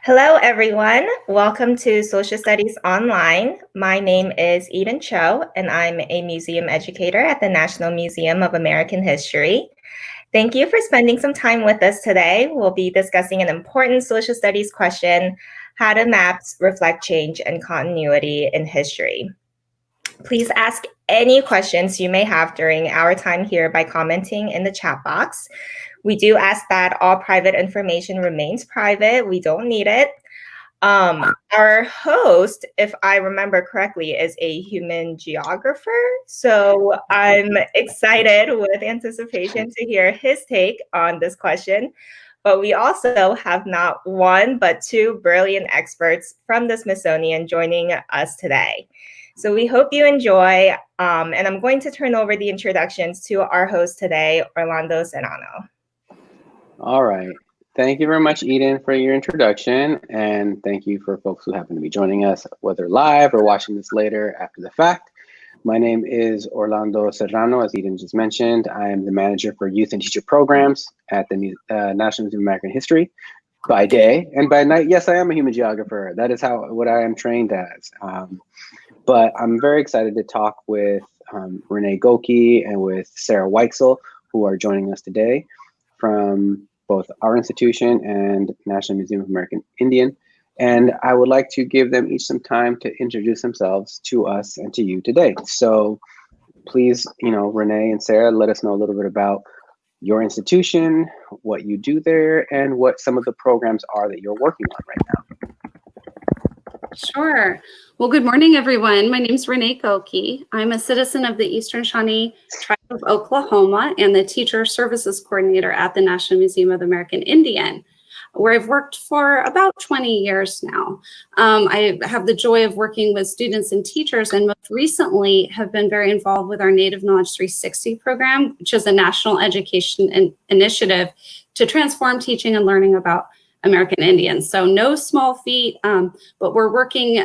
Hello, everyone. Welcome to Social Studies Online. My name is Eden Cho, and I'm a museum educator at the National Museum of American History. Thank you for spending some time with us today. We'll be discussing an important social studies question: how do maps reflect change and continuity in history? Please ask any questions you may have during our time here by commenting in the chat box. We do ask that all private information remains private. We don't need it. Our host, if I remember correctly, is a human geographer. So I'm excited with anticipation to hear his take on this question. But we also have not one, but two brilliant experts from the Smithsonian joining us today. So we hope you enjoy. And I'm going to turn over the introductions to our host today, Orlando Serrano. All right. Thank you very much, Eden, for your introduction. And thank you for folks who happen to be joining us, whether live or watching this later after the fact. My name is Orlando Serrano, as Eden just mentioned. I am the manager for youth and teacher programs at the National Museum of American History by day. And by night, yes, I am a human geographer. That is what I am trained as. But I'm very excited to talk with Renee Goki and with Sarah Weichsel, who are joining us today from both our institution and National Museum of American Indian. And I would like to give them each some time to introduce themselves to us and to you today. So please, Renee and Sarah, let us know a little bit about your institution, what you do there, and what some of the programs are that you're working on right now. Sure. Well, good morning, everyone. My name is Renee Goki. I'm a citizen of the Eastern Shawnee Tribe of Oklahoma and the Teacher Services Coordinator at the National Museum of the American Indian, where I've worked for about 20 years now. I have the joy of working with students and teachers, and most recently have been very involved with our Native Knowledge 360 program, which is a national education initiative to transform teaching and learning about American Indians. So no small feat, but we're working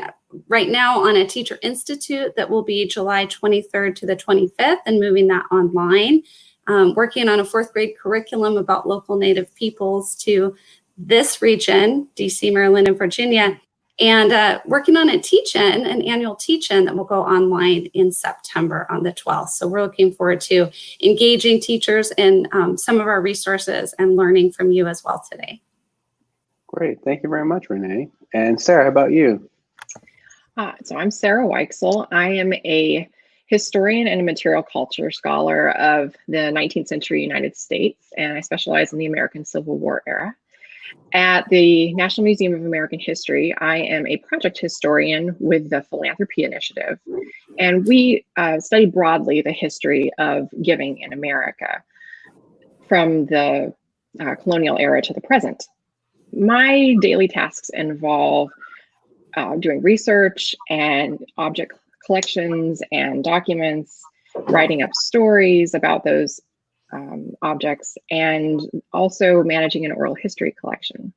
right now on a teacher institute that will be July 23rd to the 25th and moving that online. Working on a 4th grade curriculum about local Native peoples to this region, DC, Maryland, and Virginia, and working on a teach-in, an annual teach-in that will go online in September on the 12th. So we're looking forward to engaging teachers in some of our resources and learning from you as well today. Great. Thank you very much, Renee. And Sarah, how about you? So I'm Sarah Weichsel. I am a historian and a material culture scholar of the 19th century United States, and I specialize in the American Civil War era. At the National Museum of American History, I am a project historian with the Philanthropy Initiative, and we study broadly the history of giving in America from the colonial era to the present. My daily tasks involve doing research and object collections and documents, writing up stories about those objects, and also managing an oral history collection.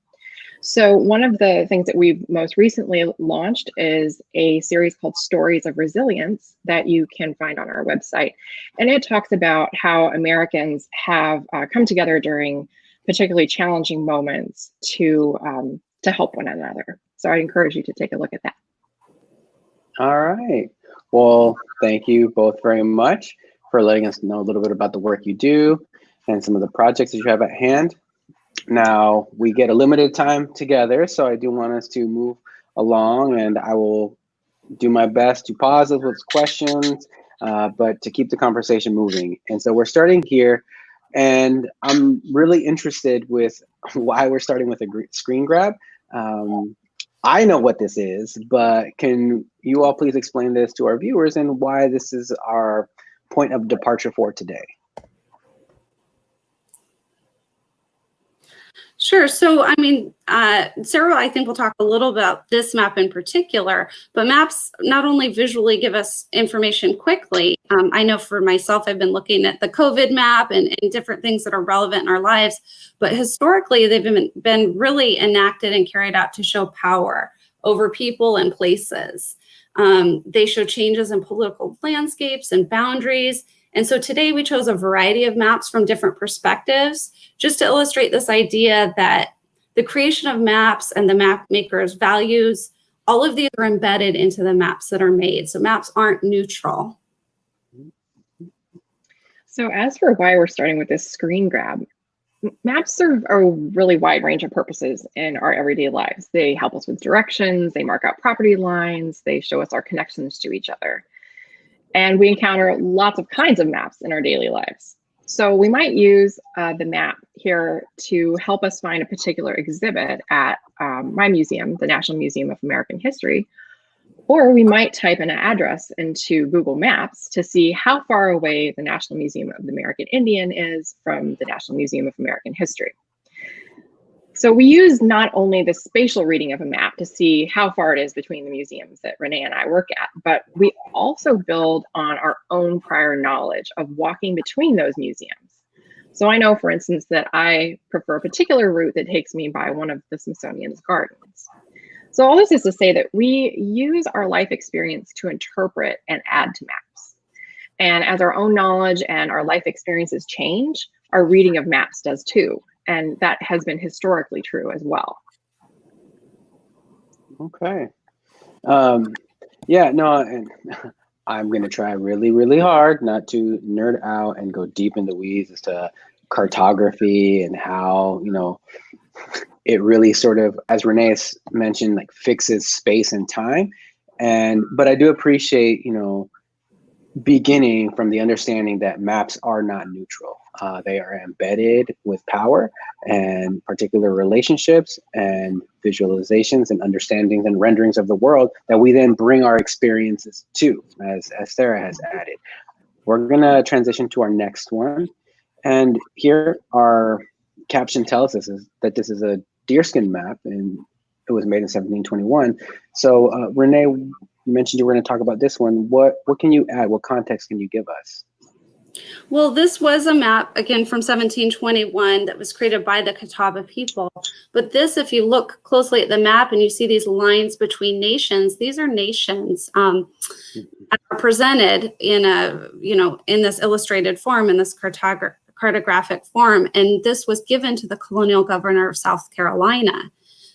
So one of the things that we've most recently launched is a series called Stories of Resilience that you can find on our website. And it talks about how Americans have come together during particularly challenging moments to help one another. So I encourage you to take a look at that. All right. Well, thank you both very much for letting us know a little bit about the work you do and some of the projects that you have at hand. Now, we get a limited time together, so I do want us to move along, and I will do my best to pause us with questions, but to keep the conversation moving. And so we're starting here. And I'm really interested with why we're starting with a screen grab. I know what this is, but can you all please explain this to our viewers and why this is our point of departure for today? Sure. So, I mean, Sarah, I think we'll talk a little about this map in particular, but maps not only visually give us information quickly. I know for myself, I've been looking at the COVID map and different things that are relevant in our lives, but historically, they've been really enacted and carried out to show power over people and places. They show changes in political landscapes and boundaries. And so today we chose a variety of maps from different perspectives just to illustrate this idea that the creation of maps and the map maker's values, all of these are embedded into the maps that are made. So maps aren't neutral. So as for why we're starting with this screen grab, maps serve a really wide range of purposes in our everyday lives. They help us with directions, they mark out property lines, they show us our connections to each other. And we encounter lots of kinds of maps in our daily lives. So we might use the map here to help us find a particular exhibit at my museum, the National Museum of American History, or we might type an address into Google Maps to see how far away the National Museum of the American Indian is from the National Museum of American History. So we use not only the spatial reading of a map to see how far it is between the museums that Renee and I work at, but we also build on our own prior knowledge of walking between those museums. So I know, for instance, that I prefer a particular route that takes me by one of the Smithsonian's gardens. So all this is to say that we use our life experience to interpret and add to maps. And as our own knowledge and our life experiences change, our reading of maps does too. And that has been historically true as well. Okay. Yeah, no, and I'm going to try really, really hard not to nerd out and go deep in the weeds as to cartography and how, you know, it really sort of, as Renee mentioned, like fixes space and time. But I do appreciate, you know, beginning from the understanding that maps are not neutral. They are embedded with power and particular relationships and visualizations and understandings and renderings of the world that we then bring our experiences to, as Sarah has added. We're gonna transition to our next one. And here our caption tells us that this is a deerskin map and it was made in 1721. So Renee, you mentioned you were going to talk about this one. What can you add? What context can you give us? Well, this was a map, again, from 1721 that was created by the Catawba people. But this, if you look closely at the map and you see these lines between nations, these are nations are presented in a, you know, in this illustrated form, in this cartographic form. And this was given to the colonial governor of South Carolina.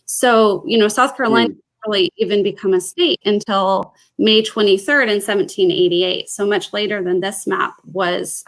So, you know, South Carolina didn't really even become a state until May 23rd in 1788. So much later than this map was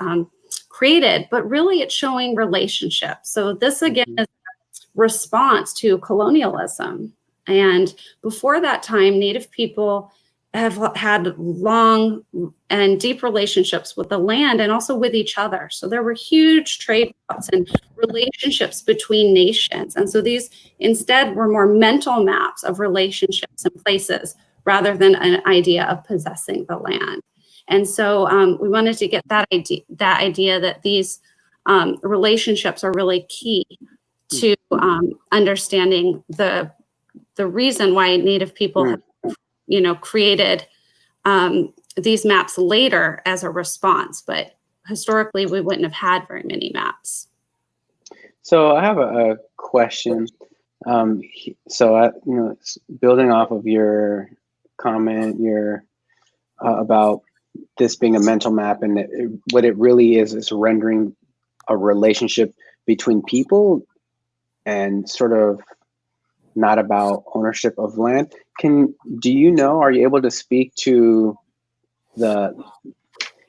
created, but really it's showing relationships. So this again is a response to colonialism. And before that time, Native people have had long and deep relationships with the land and also with each other. So there were huge trade routes and relationships between nations. And so these instead were more mental maps of relationships and places rather than an idea of possessing the land. And so we wanted to get that idea that these relationships are really key to understanding the reason why Native people have, you know, created these maps later as a response, but historically we wouldn't have had very many maps. So I have a question. So you know, building off of your comment, about this being a mental map, and what it really is rendering a relationship between people and sort of not about ownership of land. Do you know, are you able to speak to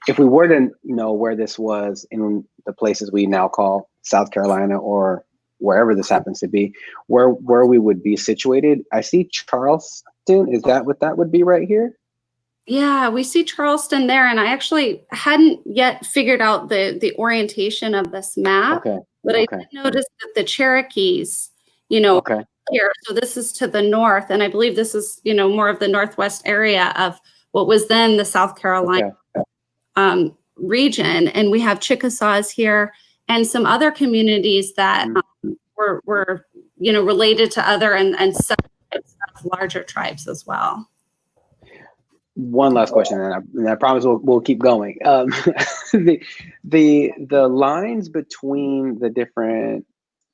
if we were to know where this was in the places we now call South Carolina or wherever this happens to be, where we would be situated? I see Charleston. Is that what that would be right here? Yeah, we see Charleston there, and I actually hadn't yet figured out the orientation of this map, but I did notice that the Cherokees, you know, here, so this is to the north, and I believe this is, you know, more of the northwest area of what was then the South Carolina region, and we have Chickasaws here and some other communities that were you know, related to other and some larger tribes as well. One last question, and I promise we'll keep going. The lines between the different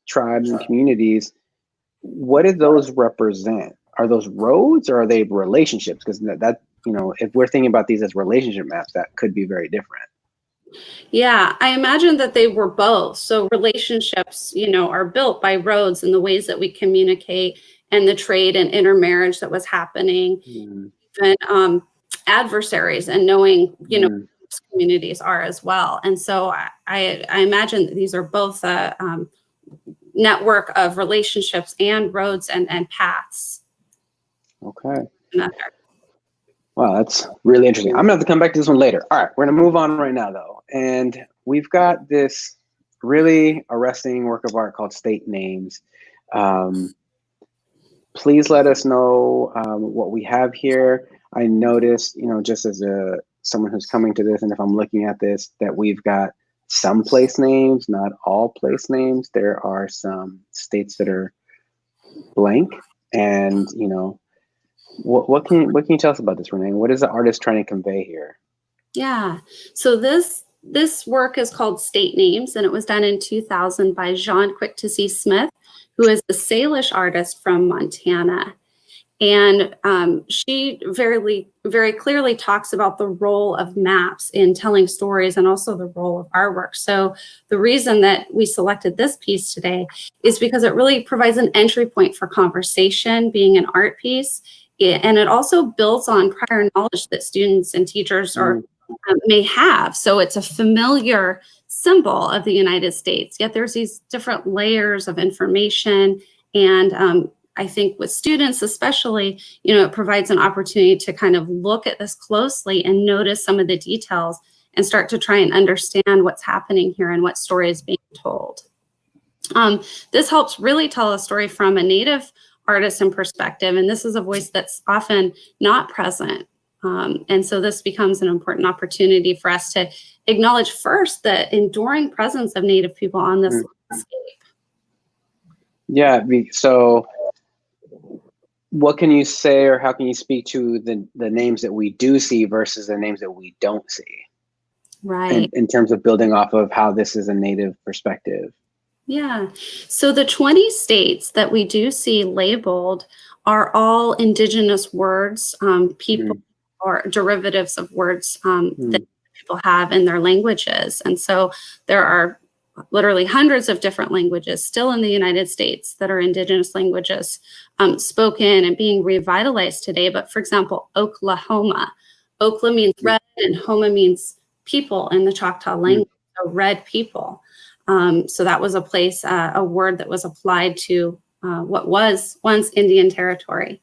tribes and communities, what do those represent? Are those roads or are they relationships? Because that, you know, if we're thinking about these as relationship maps, that could be very different. Yeah, I imagine that they were both. So relationships, are built by roads and the ways that we communicate and the trade and intermarriage that was happening, Mm, and adversaries and knowing, mm, communities are as well. And so I imagine that these are both a network of relationships and roads and paths. okay. Wow, that's really interesting. I'm gonna have to come back to this one later. All right, we're gonna move on right now though. And we've got this really arresting work of art called State Names. Please let us know what we have here. I noticed, just as someone who's coming to this, and if I'm looking at this, that we've got some place names, not all place names. There are some states that are blank, and what can you tell us about this, Renee? What is the artist trying to convey here? Yeah. So this work is called State Names, and it was done in 2000 by Jean Quick-to-See Smith, who is a Salish artist from Montana. And she very clearly talks about the role of maps in telling stories and also the role of our work. So the reason that we selected this piece today is because it really provides an entry point for conversation, being an art piece. And it also builds on prior knowledge that students and teachers may have. So it's a familiar symbol of the United States, yet there's these different layers of information. And I think with students especially, it provides an opportunity to kind of look at this closely and notice some of the details and start to try and understand what's happening here and what story is being told. This helps really tell a story from a Native artisan perspective, and this is a voice that's often not present. And so this becomes an important opportunity for us to acknowledge first the enduring presence of Native people on this landscape. Yeah, so what can you say, or how can you speak to the names that we do see versus the names that we don't see? Right. In terms of building off of how this is a Native perspective. Yeah. So the 20 states that we do see labeled are all indigenous words, people or derivatives of words that people have in their languages. And so there are literally hundreds of different languages still in the United States that are indigenous languages spoken and being revitalized today. But for example, Oklahoma. Okla means red and Homa means people in the Choctaw language, so red people. So that was a place, a word that was applied to what was once Indian territory.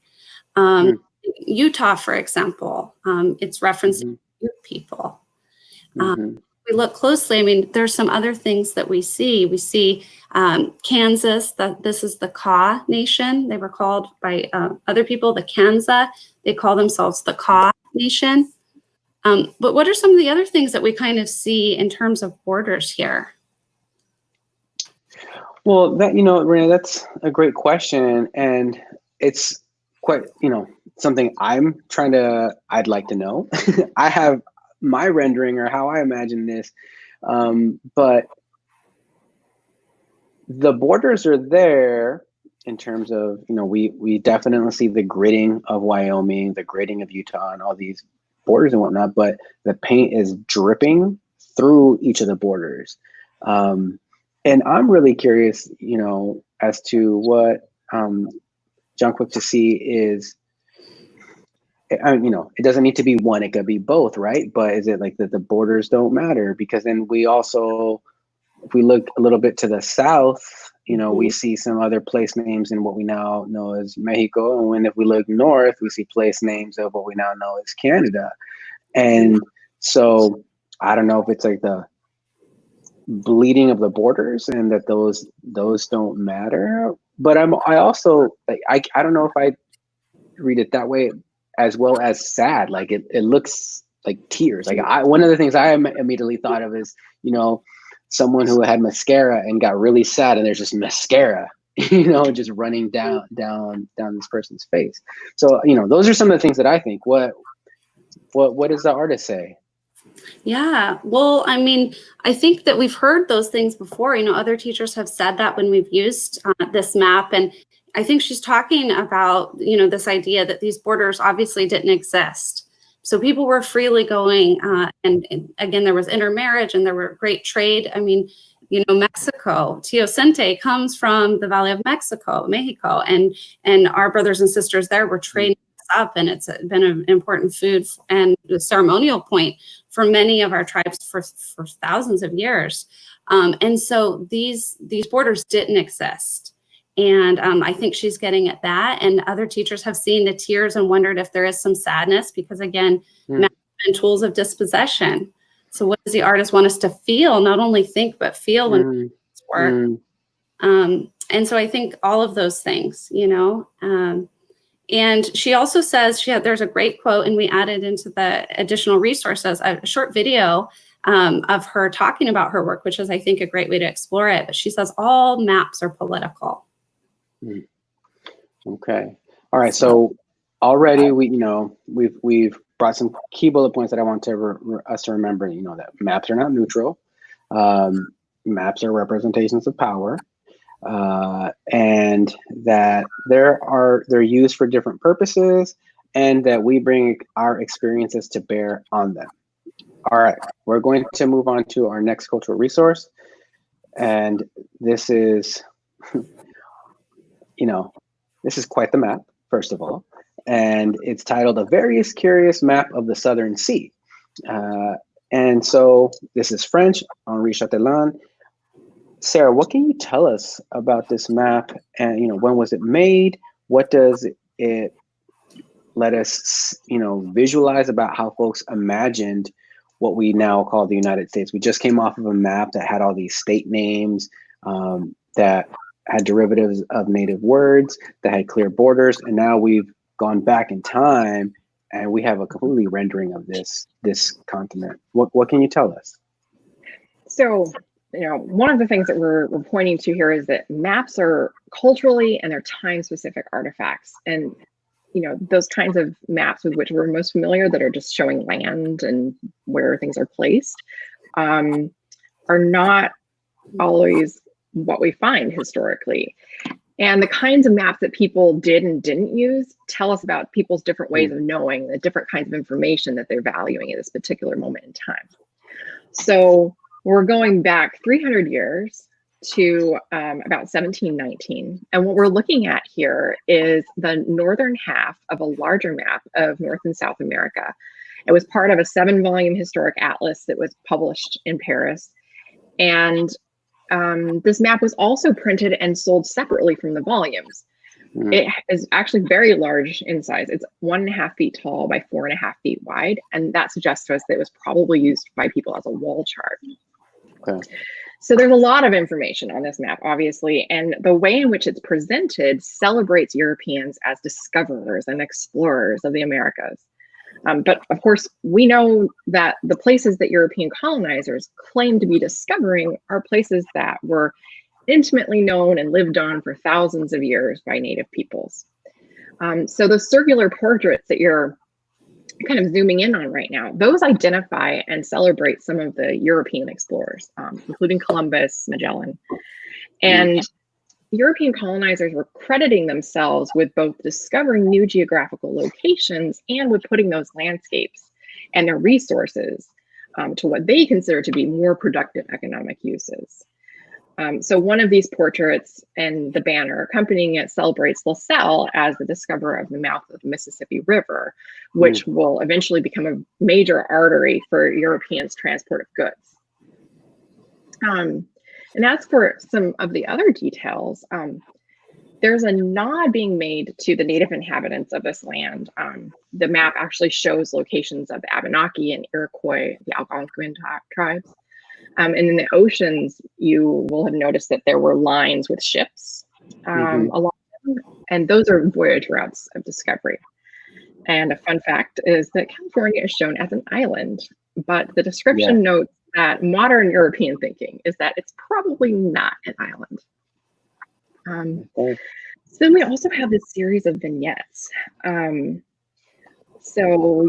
Utah, for example, it's referencing Ute people. We look closely, I mean, there's some other things that we see. We see Kansas, this is the Kaw Nation. They were called by other people, the Kansa. They call themselves the Kaw Nation. But what are some of the other things that we kind of see in terms of borders here? Well, Renee, that's a great question. And it's quite, something I'd like to know. I have my rendering or how I imagine this. But the borders are there in terms of, we definitely see the gridding of Wyoming, the gridding of Utah, and all these borders and whatnot, but the paint is dripping through each of the borders. And I'm really curious, as to what John Quick-to-See is. It doesn't need to be one; it could be both, right? But is it like that the borders don't matter? Because then we also, if we look a little bit to the south, we see some other place names in what we now know as Mexico, and if we look north, we see place names of what we now know as Canada. And so I don't know if it's like the bleeding of the borders and that those don't matter. But I also like I don't know if I read it that way as well as sad. Like it looks like tears. Like one of the things I immediately thought of is, someone who had mascara and got really sad and there's just mascara, just running down this person's face. So, those are some of the things that I think. What does the artist say? Yeah, well, I mean, I think that we've heard those things before. Other teachers have said that when we've used this map. And I think she's talking about, this idea that these borders obviously didn't exist. So people were freely going, and again, there was intermarriage and there were great trade. I mean, you know, Mexico, Teosinte comes from the Valley of Mexico, and our brothers and sisters there were trading up, and it's been an important food and a ceremonial point for many of our tribes for thousands of years. And so these borders didn't exist. And I think she's getting at that. And other teachers have seen the tears and wondered if there is some sadness, because again, maps and tools of dispossession. So what does the artist want us to feel? Not only think, but feel when we do this work. And so I think all of those things, you know. And she also says, there's a great quote, and we added into the additional resources a short video of her talking about her work, which is, I think, a great way to explore it. But she says all maps are political. Okay. All right. So already we've brought some key bullet points that I want us to remember. You know, that maps are not neutral. Maps are representations of power, and that they're used for different purposes, and that we bring our experiences to bear on them. All right. We're going to move on to our next cultural resource, and this is, you know, this is quite the map, first of all, and it's titled A Very Curious Map of the Southern Sea. And so this is French, Henri Chatelain. Sarah, what can you tell us about this map? And, you know, when was it made? What does it let us, you know, visualize about how folks imagined what we now call the United States? We just came off of a map that had all these state names, that had derivatives of native words, that had clear borders, and now we've gone back in time and we have a completely rendering of this continent. What can you tell us? So, you know, one of the things that we're pointing to here is that maps are culturally and they're time-specific artifacts. And, you know, those kinds of maps with which we're most familiar, that are just showing land and where things are placed, are not always what we find historically. And the kinds of maps that people did and didn't use tell us about people's different ways of knowing, the different kinds of information that they're valuing at this particular moment in time. So we're going back 300 years to about 1719. And what we're looking at here is the northern half of a larger map of North and South America. It was part of a 7-volume historic atlas that was published in Paris. And this map was also printed and sold separately from the volumes. It is actually very large in size. It's 1.5 feet tall by 4.5 feet wide. And that suggests to us that it was probably used by people as a wall chart. Okay. So there's a lot of information on this map, obviously, and the way in which it's presented celebrates Europeans as discoverers and explorers of the Americas. But of course, we know that the places that European colonizers claim to be discovering are places that were intimately known and lived on for thousands of years by native peoples. So the circular portraits that you're kind of zooming in on right now, those identify and celebrate some of the European explorers, including Columbus, Magellan. And European colonizers were crediting themselves with both discovering new geographical locations and with putting those landscapes and their resources to what they consider to be more productive economic uses. So one of these portraits and the banner accompanying it celebrates La Salle as the discoverer of the mouth of the Mississippi River, which will eventually become a major artery for Europeans' transport of goods. And as for some of the other details, there's a nod being made to the native inhabitants of this land. The map actually shows locations of the Abenaki and Iroquois, the Algonquin tribes. And in the oceans, you will have noticed that there were lines with ships along them, and those are voyage routes of discovery. And a fun fact is that California is shown as an island, but the description notes that modern European thinking is that it's probably not an island. So then we also have this series of vignettes. So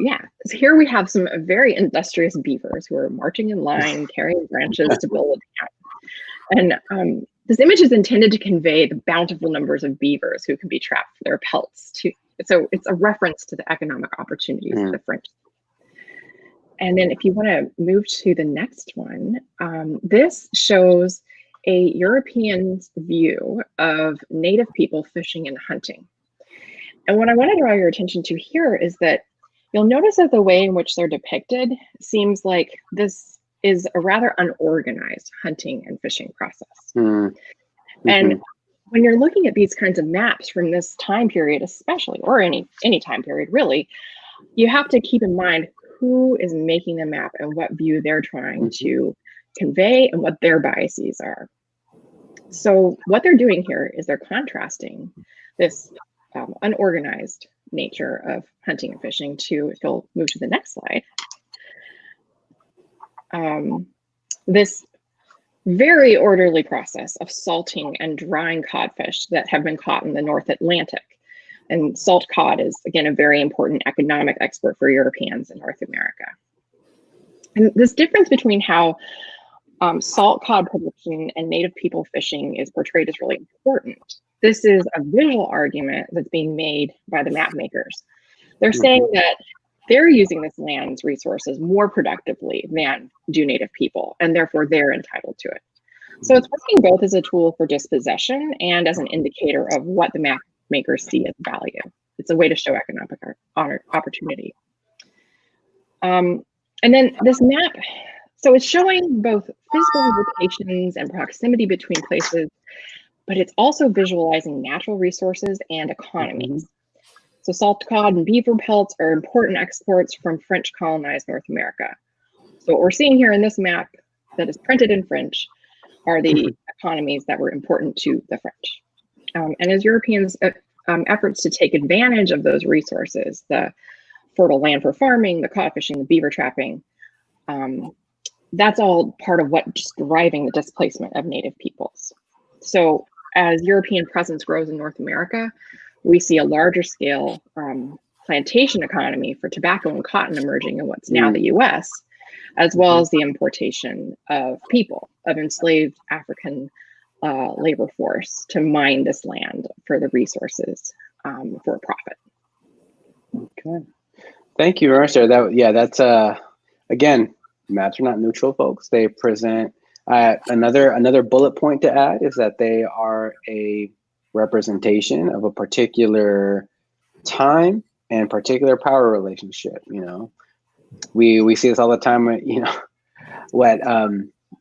here we have some very industrious beavers who are marching in line, carrying branches to build a dam. And this image is intended to convey the bountiful numbers of beavers who can be trapped for their pelts. So it's a reference to the economic opportunities of the French. And then if you want to move to the next one, this shows a European's view of native people fishing and hunting. And what I want to draw your attention to here is that you'll notice that the way in which they're depicted seems like this is a rather unorganized hunting and fishing process. And when you're looking at these kinds of maps from this time period, especially, or any time period really, you have to keep in mind who is making the map and what view they're trying to convey and what their biases are. So what they're doing here is they're contrasting this unorganized nature of hunting and fishing to, if you'll move to the next slide, this very orderly process of salting and drying codfish that have been caught in the North Atlantic. And salt cod is, again, a very important economic export for Europeans in North America. And this difference between how salt cod production and native people fishing is portrayed is really important. This is a visual argument that's being made by the map makers. They're saying that they're using this land's resources more productively than do native people, and therefore they're entitled to it. So it's working both as a tool for dispossession and as an indicator of what the map makers see as value. It's a way to show economic opportunity. And then this map, so it's showing both physical locations and proximity between places, but it's also visualizing natural resources and economies. So salt cod and beaver pelts are important exports from French colonized North America. So what we're seeing here in this map that is printed in French are the economies that were important to the French. And as Europeans' efforts to take advantage of those resources, the fertile land for farming, the cod fishing, the beaver trapping, that's all part of what's driving the displacement of native peoples. So as European presence grows in North America, we see a larger scale plantation economy for tobacco and cotton emerging in what's now the US, as well as the importation of people, of enslaved African labor force to mine this land for the resources for a profit. Okay. Thank you, Marissa. That's again, maps are not neutral, folks. They present another bullet point to add is that they are a representation of a particular time and particular power relationship. You know, we see this all the time. You know,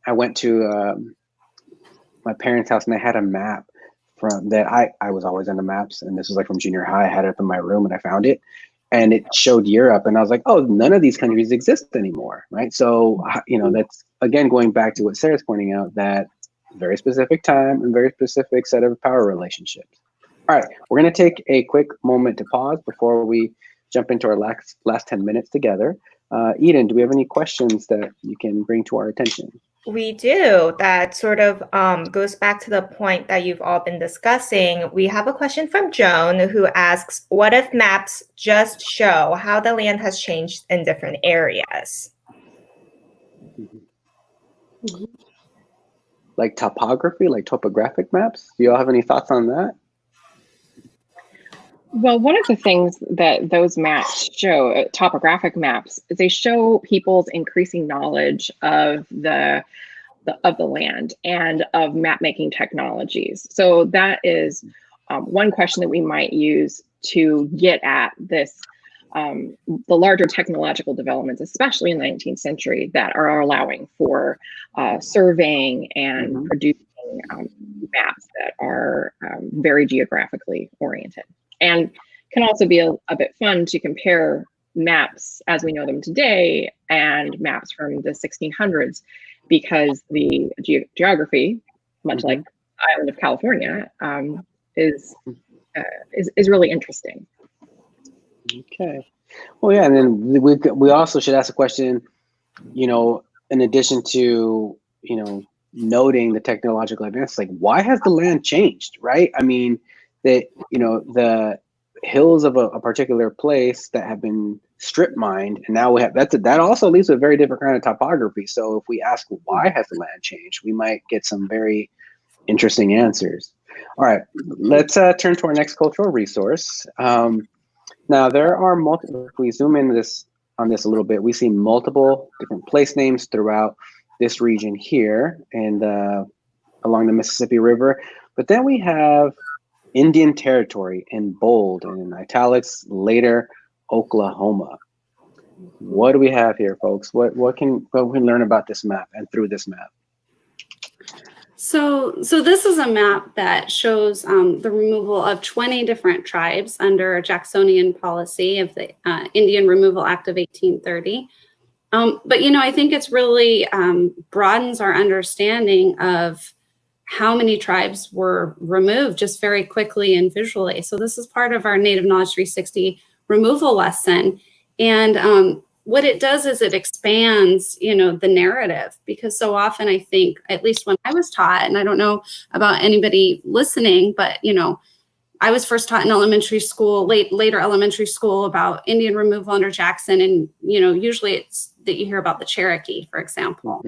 I went to my parents' house and they had a map from that. I was always into maps, and this was like from junior high. I had it up in my room and I found it, and it showed Europe, and I was like, oh, none of these countries exist anymore, right? So, you know, that's again going back to what Sarah's pointing out, that very specific time and very specific set of power relationships. All right, we're going to take a quick moment to pause before we jump into our last 10 minutes together. Eden, do we have any questions that you can bring to our attention? We do. That sort of goes back to the point that you've all been discussing. We have a question from Joan who asks, what if maps just show how the land has changed in different areas? Like topography, like topographic maps? Do you all have any thoughts on that? Well, one of the things that those maps show, topographic maps, is they show people's increasing knowledge of the land and of map making technologies. So that is one question that we might use to get at this, the larger technological developments, especially in the 19th century, that are allowing for surveying and producing maps that are very geographically oriented. And can also be a bit fun to compare maps as we know them today and maps from the 1600s, because the geography, much like the island of California, is really interesting. Okay. Well, yeah, and then we also should ask a question, you know, in addition to, you know, noting the technological advances, like why has the land changed, right? I mean, you know, the hills of a particular place that have been strip mined, and now we have that also leads to a very different kind of topography. So if we ask why has the land changed, we might get some very interesting answers. All right, let's turn to our next cultural resource. Now there are multiple. If we zoom in this on this a little bit, we see multiple different place names throughout this region here and along the Mississippi River. But then we have Indian Territory in bold and in italics, later Oklahoma. What do we have here, folks? What can we learn about this map and through this map? So this is a map that shows the removal of 20 different tribes under a Jacksonian policy of the Indian Removal Act of 1830. But, you know, I think it's really broadens our understanding of how many tribes were removed just very quickly and visually. So this is part of our Native Knowledge 360 removal lesson. And what it does is it expands, you know, the narrative, because so often I think, at least when I was taught, and I don't know about anybody listening, but, you know, I was first taught in elementary school, later elementary school, about Indian removal under Jackson. And, you know, usually it's that you hear about the Cherokee, for example.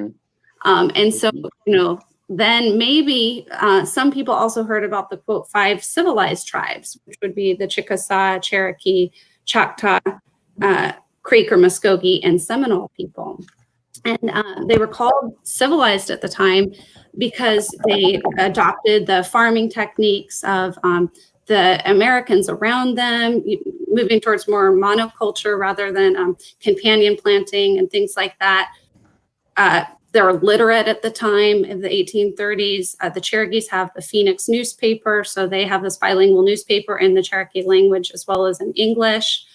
And so, you know, then maybe some people also heard about the, quote, 5 civilized tribes, which would be the Chickasaw, Cherokee, Choctaw, Creek or Muskogee, and Seminole people. And they were called civilized at the time because they adopted the farming techniques of the Americans around them, moving towards more monoculture rather than companion planting and things like that. They were literate at the time in the 1830s. The Cherokees have the Phoenix newspaper, so they have this bilingual newspaper in the Cherokee language as well as in English.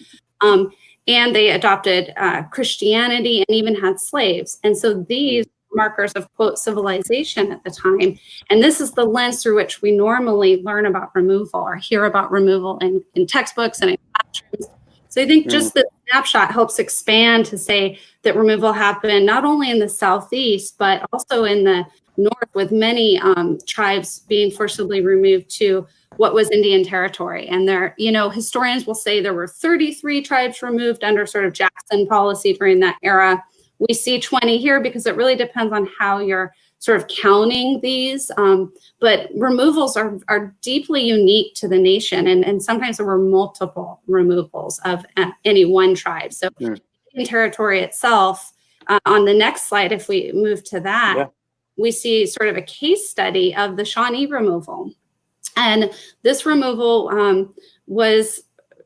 And they adopted Christianity and even had slaves. And so these markers of, quote, civilization at the time, and this is the lens through which we normally learn about removal or hear about removal in textbooks and in classrooms. So I think just the snapshot helps expand to say that removal happened not only in the Southeast, but also in the North, with many tribes being forcibly removed to what was Indian Territory. And there, you know, historians will say there were 33 tribes removed under sort of Jackson policy during that era. We see 20 here because it really depends on how you're sort of counting these. But removals are deeply unique to the nation. And sometimes there were multiple removals of any one tribe. So Indian Territory itself, on the next slide, if we move to that, we see sort of a case study of the Shawnee removal. And this removal was,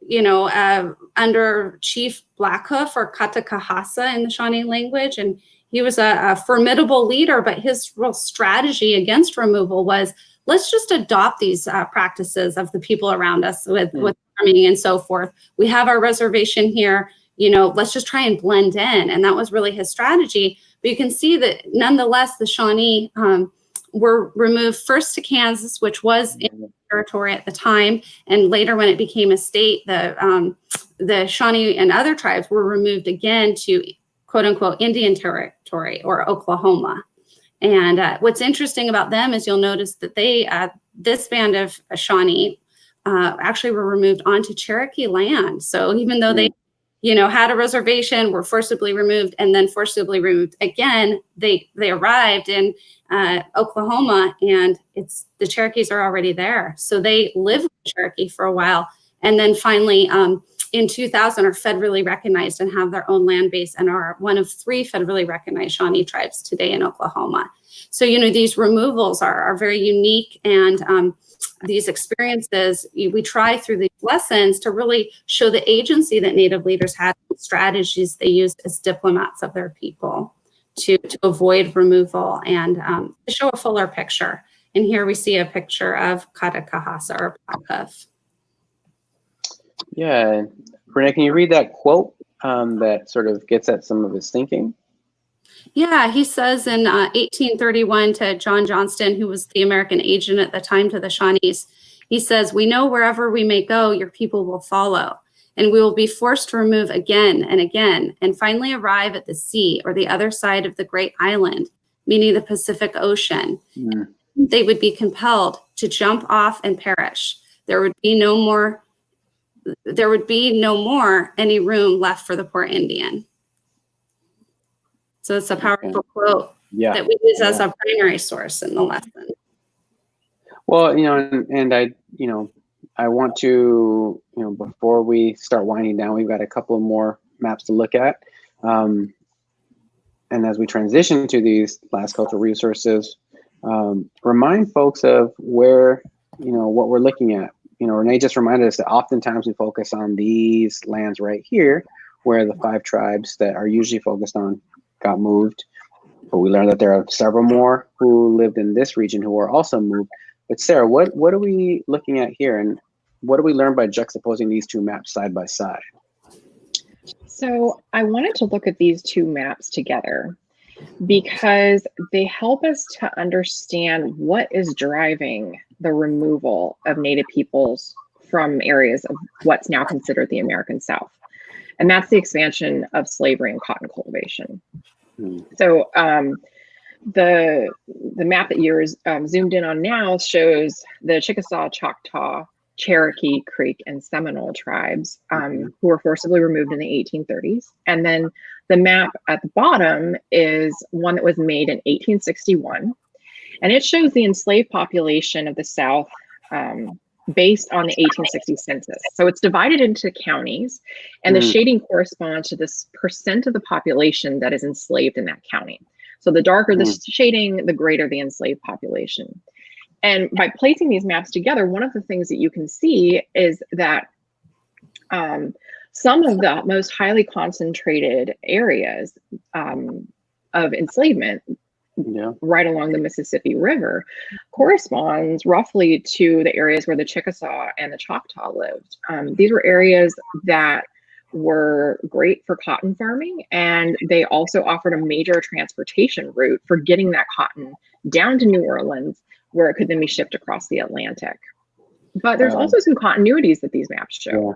you know, under Chief Blackhoof or Katakahasa in the Shawnee language. And he was a formidable leader, but his real strategy against removal was, let's just adopt these practices of the people around us with farming and so forth. We have our reservation here, you know, let's just try and blend in. And that was really his strategy. But you can see that nonetheless, the Shawnee were removed first to Kansas, which was in territory at the time, and later when it became a state, the Shawnee and other tribes were removed again to, quote unquote, Indian Territory or Oklahoma. And what's interesting about them is you'll notice that they, this band of Shawnee actually were removed onto Cherokee land. So even though they, you know, had a reservation, were forcibly removed, and then forcibly removed again, they arrived in Oklahoma, and it's the Cherokees are already there. So they lived with Cherokee for a while, and then finally in 2000 are federally recognized and have their own land base and are one of 3 federally recognized Shawnee tribes today in Oklahoma. So, you know, these removals are very unique, and these experiences, we try through these lessons to really show the agency that Native leaders had, strategies they used as diplomats of their people to avoid removal and to show a fuller picture. And here we see a picture of Katakahasa or Blackhoof. Yeah, Renee, can you read that quote that sort of gets at some of his thinking? Yeah, he says in 1831 to John Johnston, who was the American agent at the time to the Shawnees, he says, "We know wherever we may go, your people will follow, and we will be forced to remove again and again, and finally arrive at the sea or the other side of the great island, meaning the Pacific Ocean. They would be compelled to jump off and perish. There would be no more any room left for the poor Indian." So it's a powerful quote that we use as a primary source in the lesson. Well, you know, and I want to, you know, before we start winding down, we've got a couple more maps to look at. And as we transition to these last cultural resources, remind folks of where, what we're looking at. Renee just reminded us that oftentimes we focus on these lands right here, where the 5 tribes that are usually focused on got moved. But we learned that there are several more who lived in this region who were also moved. But Sarah, what are we looking at here, and what do we learn by juxtaposing these 2 maps side by side? So I wanted to look at these 2 maps together because they help us to understand what is driving the removal of Native peoples from areas of what's now considered the American South. And that's the expansion of slavery and cotton cultivation. So the map that you're zoomed in on now shows the Chickasaw, Choctaw, Cherokee, Creek, and Seminole tribes who were forcibly removed in the 1830s. And then the map at the bottom is one that was made in 1861. And it shows the enslaved population of the South based on the 1860 census. So it's divided into counties, and the shading corresponds to this percent of the population that is enslaved in that county. So the darker the shading, the greater the enslaved population. And by placing these maps together, one of the things that you can see is that some of the most highly concentrated areas of enslavement right along the Mississippi River corresponds roughly to the areas where the Chickasaw and the Choctaw lived. These were areas that were great for cotton farming, and they also offered a major transportation route for getting that cotton down to New Orleans, where it could then be shipped across the Atlantic. But there's also some continuities that these maps show,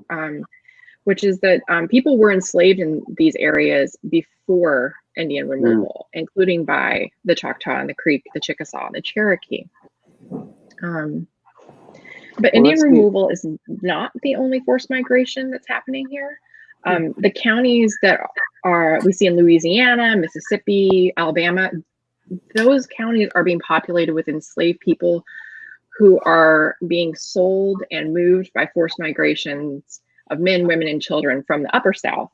which is that people were enslaved in these areas before Indian removal, including by the Choctaw and the Creek, the Chickasaw, and the Cherokee. But Indian removal is not the only forced migration that's happening here. The counties that we see in Louisiana, Mississippi, Alabama, those counties are being populated with enslaved people who are being sold and moved by forced migrations of men, women, and children from the upper South,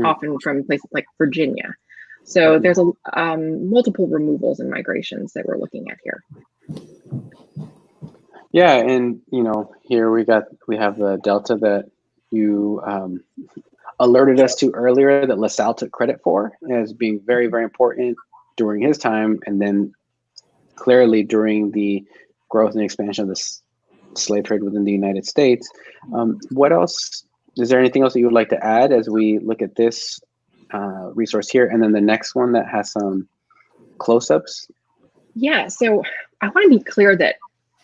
often from places like Virginia. So there's multiple removals and migrations that we're looking at here. Yeah, and here we have the delta that you alerted us to earlier, that LaSalle took credit for as being very, very important during his time, and then clearly during the growth and expansion of the slave trade within the United States. What else? Is there anything else that you would like to add as we look at this resource here, and then the next one that has some close-ups? Yeah, so I want to be clear that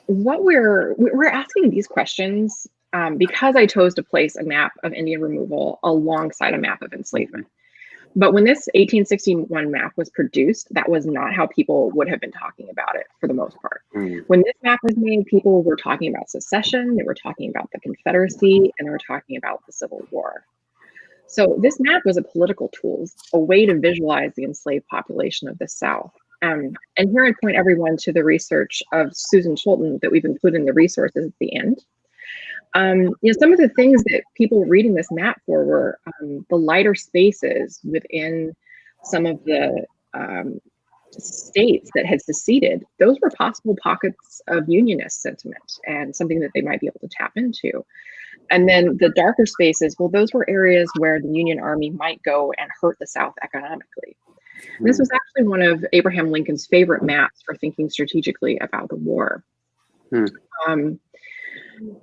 what we're asking these questions because I chose to place a map of Indian removal alongside a map of enslavement. But when this 1861 map was produced, that was not how people would have been talking about it for the most part. When this map was made, people were talking about secession, they were talking about the Confederacy, and they were talking about the Civil War. So this map was a political tool, a way to visualize the enslaved population of the South. And here I'd point everyone to the research of Susan Chilton that we've included in the resources at the end. Some of the things that people reading this map for were the lighter spaces within some of the states that had seceded. Those were possible pockets of unionist sentiment and something that they might be able to tap into. And then the darker spaces, well, those were areas where the Union Army might go and hurt the South economically. This was actually one of Abraham Lincoln's favorite maps for thinking strategically about the war.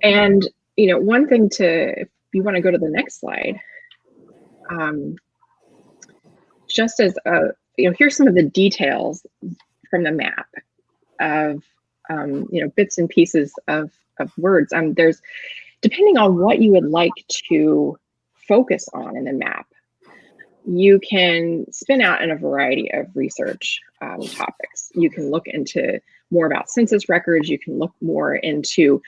And one thing if you want to go to the next slide, just as here's some of the details from the map of bits and pieces of words. There's, depending on what you would like to focus on in the map, you can spin out in a variety of research topics. You can look into more about census records. You can look more into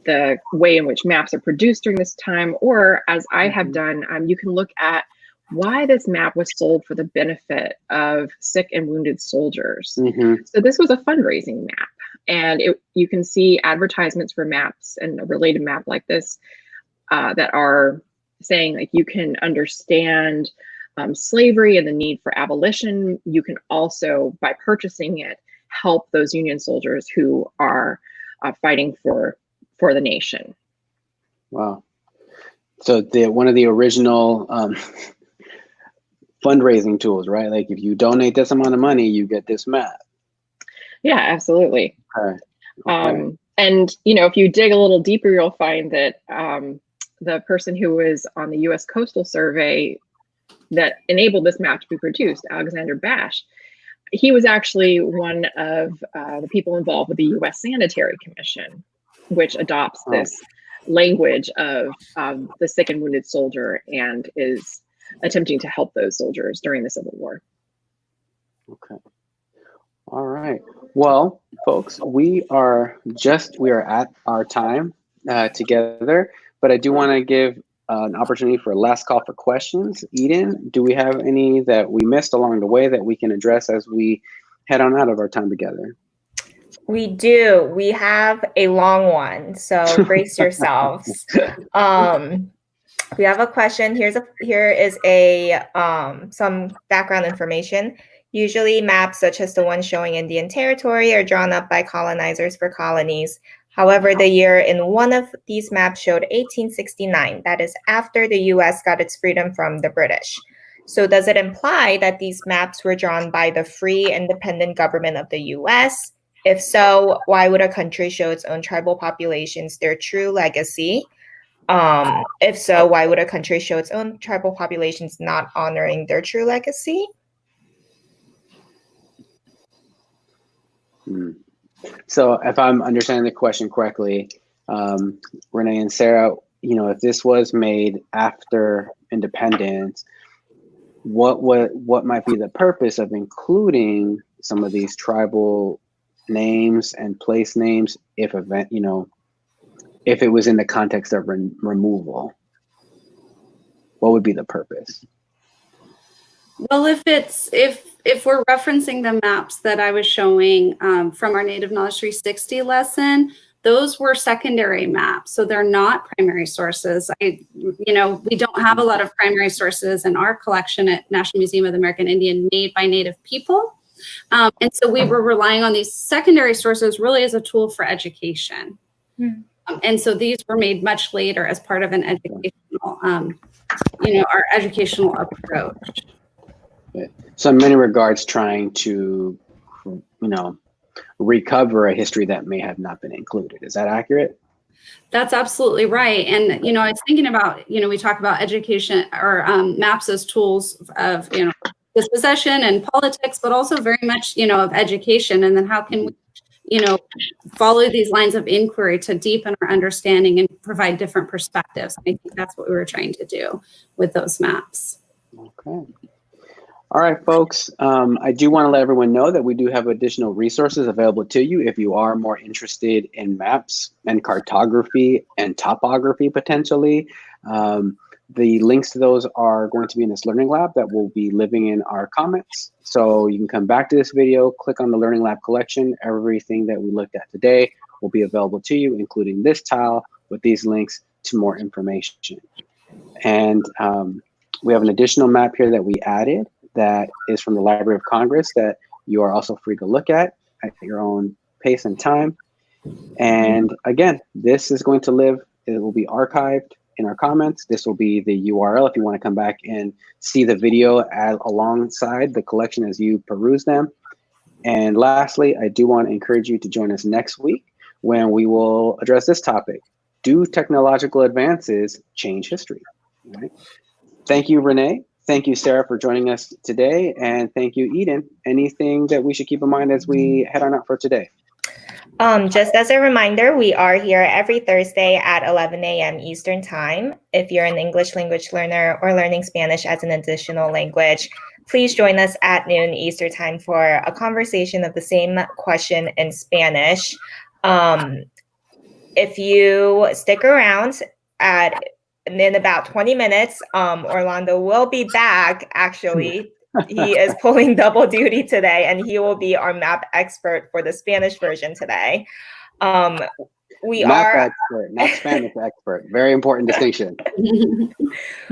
the way in which maps are produced during this time, or as I have done, you can look at why this map was sold for the benefit of sick and wounded soldiers. So this was a fundraising map, and you can see advertisements for maps and a related map like this that are saying like you can understand slavery and the need for abolition. You can also, by purchasing it, help those Union soldiers who are fighting for the nation. Wow. So one of the original fundraising tools, right? Like if you donate this amount of money, you get this map. Yeah, absolutely. Okay. And if you dig a little deeper, you'll find that the person who was on the U.S. Coastal Survey that enabled this map to be produced, Alexander Bash, he was actually one of the people involved with the U.S. Sanitary Commission, which adopts this language of the sick and wounded soldier and is attempting to help those soldiers during the Civil War. Okay. All right. Well, folks, we are at our time together, but I do want to give an opportunity for a last call for questions. Eden, do we have any that we missed along the way that we can address as we head on out of our time together? We do. We have a long one, so brace yourselves. We have a question. Here is some background information. Usually maps such as the one showing Indian Territory are drawn up by colonizers for colonies. However, the year in one of these maps showed 1869. That is after the US got its freedom from the British. So does it imply that these maps were drawn by the free independent government of the US? If so, why would a country show its own tribal populations their true legacy? If so, why would a country show its own tribal populations not honoring their true legacy? So if I'm understanding the question correctly, Renee and Sarah, if this was made after independence, what might be the purpose of including some of these tribal names and place names if it was in the context of removal? What would be the purpose? Well, if we're referencing the maps that I was showing from our Native Knowledge 360 lesson, those were secondary maps, so they're not primary sources. We don't have a lot of primary sources in our collection at National Museum of the American Indian made by Native people. And so we were relying on these secondary sources really as a tool for education. And so these were made much later as part of an educational, our educational approach. So in many regards, trying to, recover a history that may have not been included. Is that accurate? That's absolutely right. And, I was thinking about, we talk about education or maps as tools of, dispossession and politics, but also very much, of education. And then how can we, follow these lines of inquiry to deepen our understanding and provide different perspectives. I think that's what we were trying to do with those maps. Okay. All right, folks. I do want to let everyone know that we do have additional resources available to you if you are more interested in maps and cartography and topography potentially. The links to those are going to be in this Learning Lab that will be living in our comments. So you can come back to this video, click on the Learning Lab collection. Everything that we looked at today will be available to you, including this tile with these links to more information. And we have an additional map here that we added that is from the Library of Congress that you are also free to look at your own pace and time. And again, this is going to live, it will be archived in our comments. This will be the URL if you want to come back and see the video alongside the collection as you peruse them. And lastly, I do want to encourage you to join us next week when we will address this topic. Do technological advances change history? All right. Thank you, Renee. Thank you, Sarah, for joining us today. And thank you, Eden. Anything that we should keep in mind as we head on out for today? Just as a reminder, we are here every Thursday at 11 a.m. Eastern Time. If you're an English language learner or learning Spanish as an additional language, please join us at noon Eastern Time for a conversation of the same question in Spanish. If you stick around in about 20 minutes, Orlando will be back, actually. He is pulling double duty today, and he will be our map expert for the Spanish version today. We Map are expert, not Spanish expert. Very important distinction.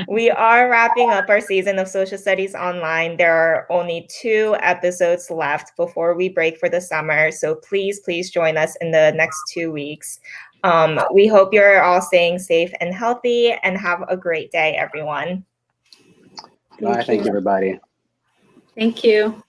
we are wrapping up our season of Social Studies Online. There are only 2 episodes left before we break for the summer. So please join us in the next 2 weeks. We hope you're all staying safe and healthy, and have a great day, everyone. Bye. Thank you, everybody. Thank you.